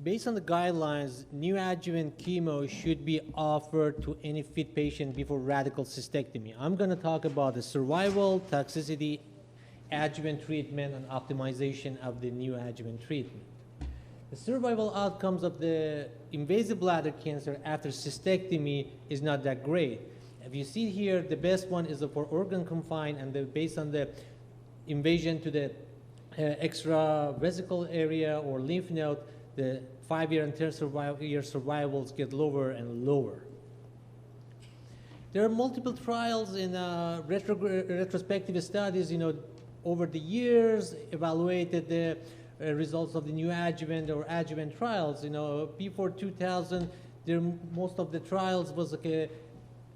based on the guidelines, neoadjuvant chemo should be offered to any fit patient before radical cystectomy. I'm going to talk about the survival, toxicity, adjuvant treatment, and optimization of the neoadjuvant treatment. The survival outcomes of the invasive bladder cancer after cystectomy is not that great. If you see here, the best one is for organ confined, and based on the invasion to the extravesical area or lymph node, the 5-year and 10-year survivals get lower and lower. There are multiple trials in retrospective studies, over the years, evaluated the results of the neoadjuvant or adjuvant trials. Before 2000, most of the trials was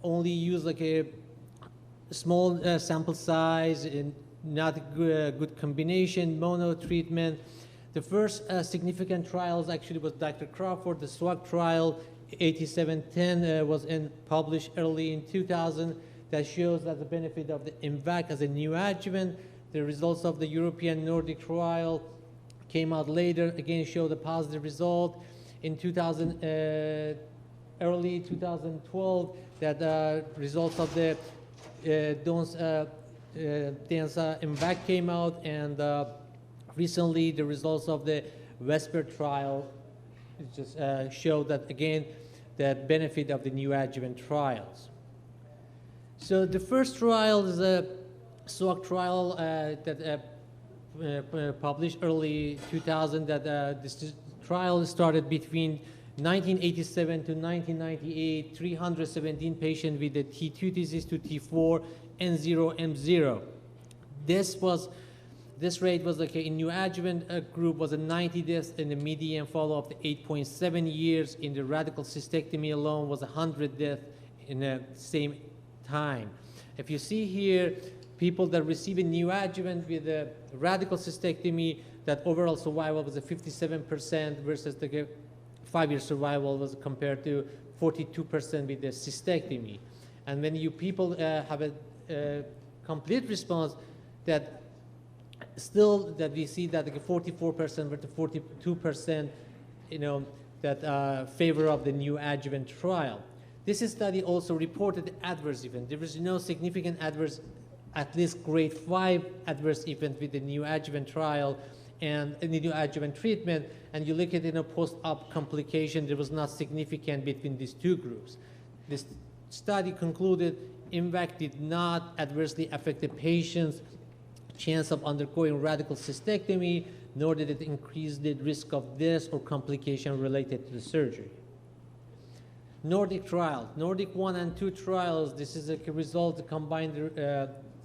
only use a small sample size and not a good combination, mono treatment. The first significant trials actually was Dr. Crawford, the SWAG trial, 8710 was published early in 2000 that shows that the benefit of the IMVAC as a neoadjuvant. The results of the European Nordic trial came out later, again showed a positive result. In early 2012, that results of the DANSA IMVAC came out, and recently the results of the Vesper trial just showed that, again, the benefit of the neoadjuvant trials. So the first trial is a SWAG trial that published early 2000, that this trial started between 1987 to 1998, 317 patients with the T2 disease to T4, N0, M0. This rate was in neoadjuvant group was a 90 deaths, in the median follow-up 8.7 years. In the radical cystectomy alone was 100 deaths in the same time. If you see here, people that receive a neoadjuvant with a radical cystectomy, that overall survival was a 57% versus the 5-year survival was compared to 42% with the cystectomy. And when you people have a complete response, that still that we see that 44% versus 42%, that favor of the neoadjuvant trial. This study also reported adverse event. There was no significant adverse, at least grade 5 adverse event with the neoadjuvant trial and the neoadjuvant treatment, and you look at post-op complication, there was not significant between these two groups. This study concluded IMVAC did not adversely affect the patient's chance of undergoing radical cystectomy, nor did it increase the risk of death or complication related to the surgery. Nordic trial, Nordic 1 and 2 trials, this is a result of combined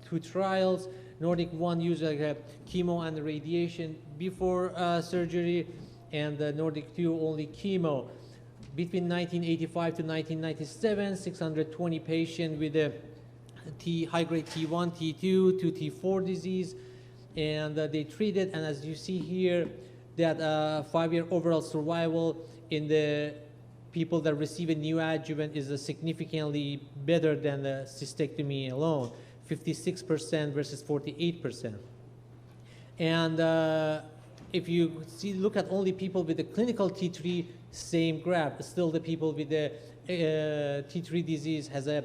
two trials. Nordic 1 used chemo and radiation before surgery, and Nordic 2 only chemo. Between 1985 to 1997, 620 patients with a high-grade T1, T2 to T4 disease, and they treated, and as you see here, that 5-year overall survival in the people that receive a neoadjuvant is significantly better than the cystectomy alone, 56% versus 48%. And if you look at only people with the clinical T3, same graph, still the people with the T3 disease has a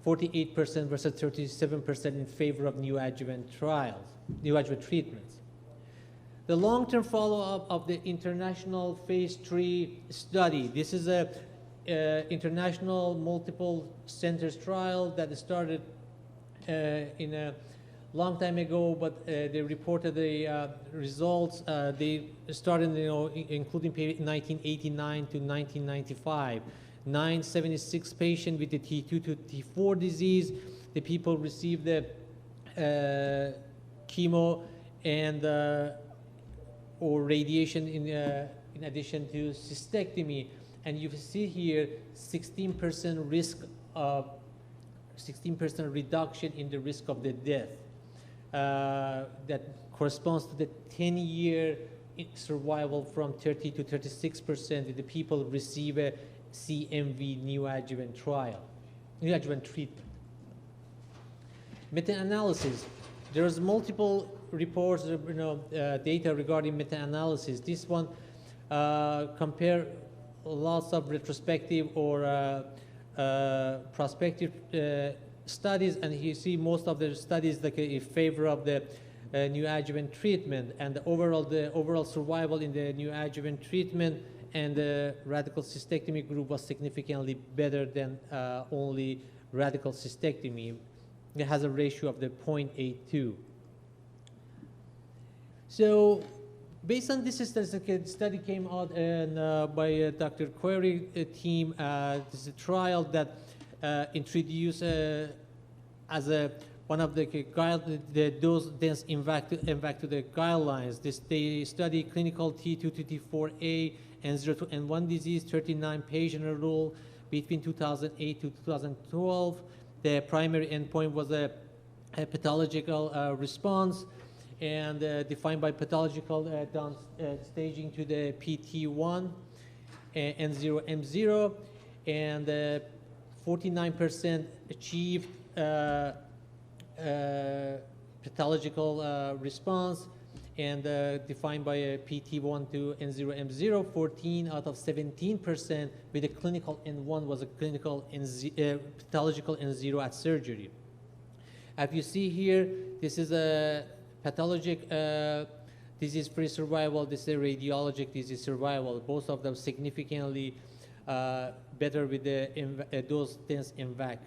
48% versus 37% in favor of neoadjuvant trials, neoadjuvant treatments. The long-term follow-up of the international phase 3 study. This is a international multiple centers trial that started in a long time ago, but they reported the results. They started, including 1989 to 1995. 976 patients with the T2 to T4 disease. The people received the chemo and or radiation in addition to cystectomy, and you see here 16% risk of 16% reduction in the risk of the death. That corresponds to the 10-year survival from 30 to 36% of the people receive a CMV neoadjuvant trial, neoadjuvant treatment. Meta-analysis. There's multiple reports, data regarding meta-analysis. This one compare lots of retrospective or prospective studies, and you see most of the studies like in favor of the neoadjuvant treatment, and the overall survival in the neoadjuvant treatment and the radical cystectomy group was significantly better than only radical cystectomy. It has a ratio of the 0.82. So based on this study came out and by Dr. Query team, this is a trial that introduced as one of the dose dense INVAC to the guidelines. They study clinical T2 to T4A and 0 to N1 disease, 39 patient enrolled between 2008 to 2012. The primary endpoint was a pathological response, and defined by pathological down staging to the PT1 and N0 M0, and 49% achieved pathological response, and defined by a PT1 to N0 M0. 14 out of 17% with a clinical N1 was a clinical pathological N0 at surgery. As you see here, this is a pathologic disease-free survival, this is a radiologic disease survival. Both of them significantly better with the dose-dense INVAC.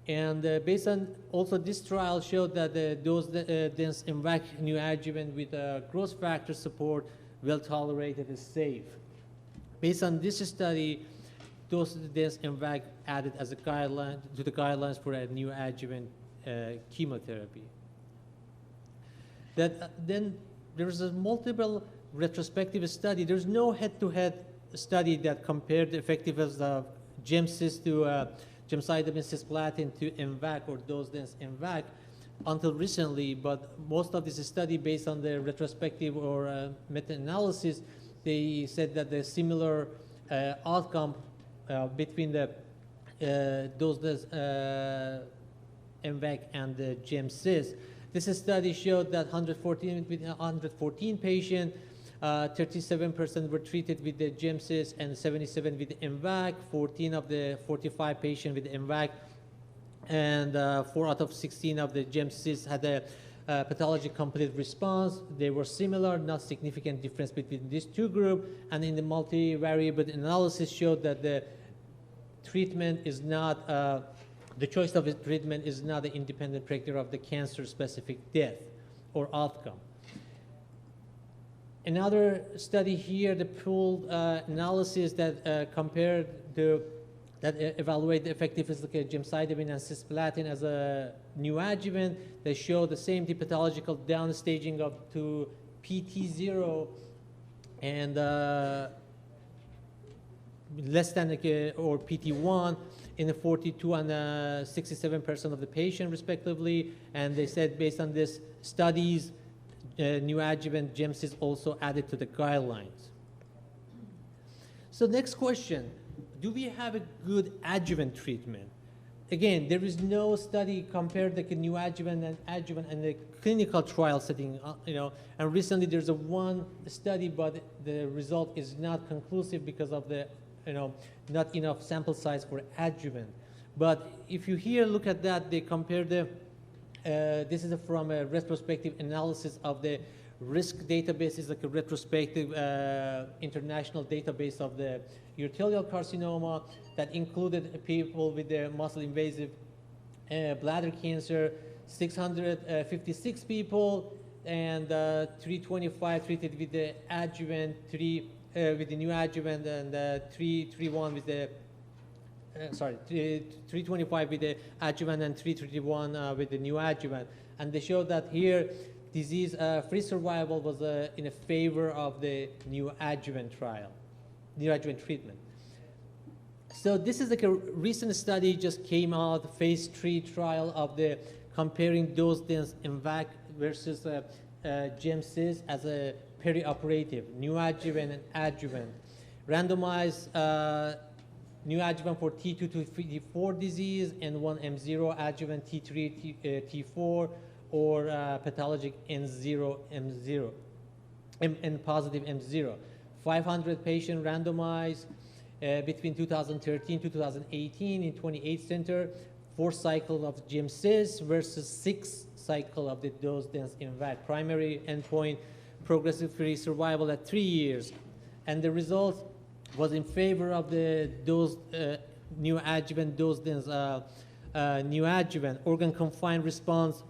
And based on also this trial showed that the dose-dense INVAC neoadjuvant with growth factor support, well tolerated, is safe. Based on this study, dose-dense INVAC added as a guideline to the guidelines for a neoadjuvant chemotherapy. Then there's a multiple retrospective study. There's no head-to-head study that compared the effectiveness of gemcis to gemcitabine cisplatin to INVAC or dose-dense INVAC until recently, but most of this study based on the retrospective or meta-analysis, they said that the similar outcome between the dose-dense INVAC and the gemcis. This study showed that 114 patients, 37% were treated with the gemcis and 77 with the INVAC, 14 of the 45 patients with the INVAC, and 4 out of 16 of the gemcis had a pathologic complete response. They were similar, not significant difference between these two groups, and in the multivariable analysis showed that the treatment is not the choice of the treatment is not an independent predictor of the cancer-specific death or outcome. Another study here, the pooled analysis that compared that evaluate the effectiveness of gemcitabine and cisplatin as a neoadjuvant. They show the same pathological downstaging up to PT0 and less than or PT1 in the 42 and 67% of the patient respectively, and they said based on this studies, neoadjuvant gemcis also added to the guidelines. So next question, do we have a good adjuvant treatment? Again, there is no study compared the neoadjuvant and adjuvant in the clinical trial setting, and recently there's one study, but the result is not conclusive because of the not enough sample size for adjuvant. But if you here look at that, they compare the, this is from a retrospective analysis of the risk database. Is like a retrospective international database of the urothelial carcinoma that included people with the muscle invasive bladder cancer, 656 people, and 325 treated with the adjuvant, with the neoadjuvant, and 331 with the 325 with the adjuvant and 331 with the neoadjuvant. And they showed that here disease-free survival was in a favor of the neoadjuvant treatment. So this is like a recent study just came out, phase 3 trial of the comparing dose-dense INVAC versus gemcis as a perioperative, neoadjuvant and adjuvant. Randomized neoadjuvant for T2 to T4 disease and 1 M0 adjuvant T3, T4, or pathologic N0, M0, and positive M0. 500 patients randomized between 2013 to 2018 in 28 centers, 4 cycles of GemCis versus 6 cycles of the dose-dense INVAC. Primary endpoint, progressive-free survival at 3 years. And the result was in favor of the neoadjuvant dose-dense neoadjuvant. Organ-confined response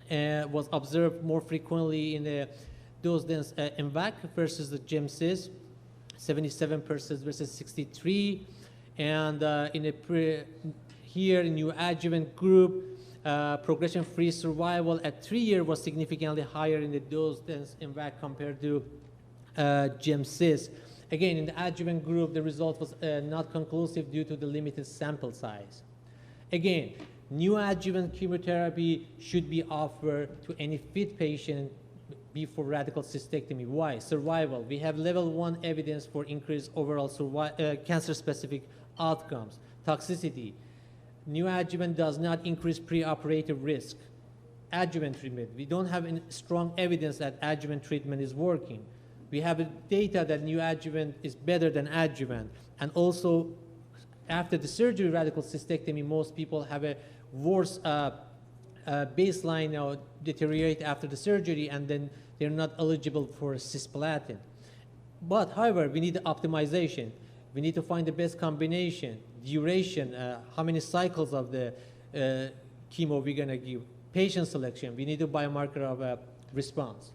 was observed more frequently in the dose-dense INVAC versus the GemCis, 77% versus 63. And here in neoadjuvant group, progression-free survival at 3 years was significantly higher in the dose-dense INVAC compared to GemCis. Again, in the adjuvant group, the result was not conclusive due to the limited sample size. Again, neoadjuvant chemotherapy should be offered to any fit patient before radical cystectomy. Why? Survival. We have level 1 evidence for increased overall cancer-specific outcomes. Toxicity. Neoadjuvant does not increase preoperative risk. Adjuvant treatment. We don't have any strong evidence that adjuvant treatment is working. We have data that neoadjuvant is better than adjuvant. And also, after the surgery, radical cystectomy, most people have a worse baseline deteriorate after the surgery, and then they're not eligible for cisplatin. But, however, we need optimization. We need to find the best combination, duration, how many cycles of the chemo we're going to give, patient selection. We need a biomarker of response.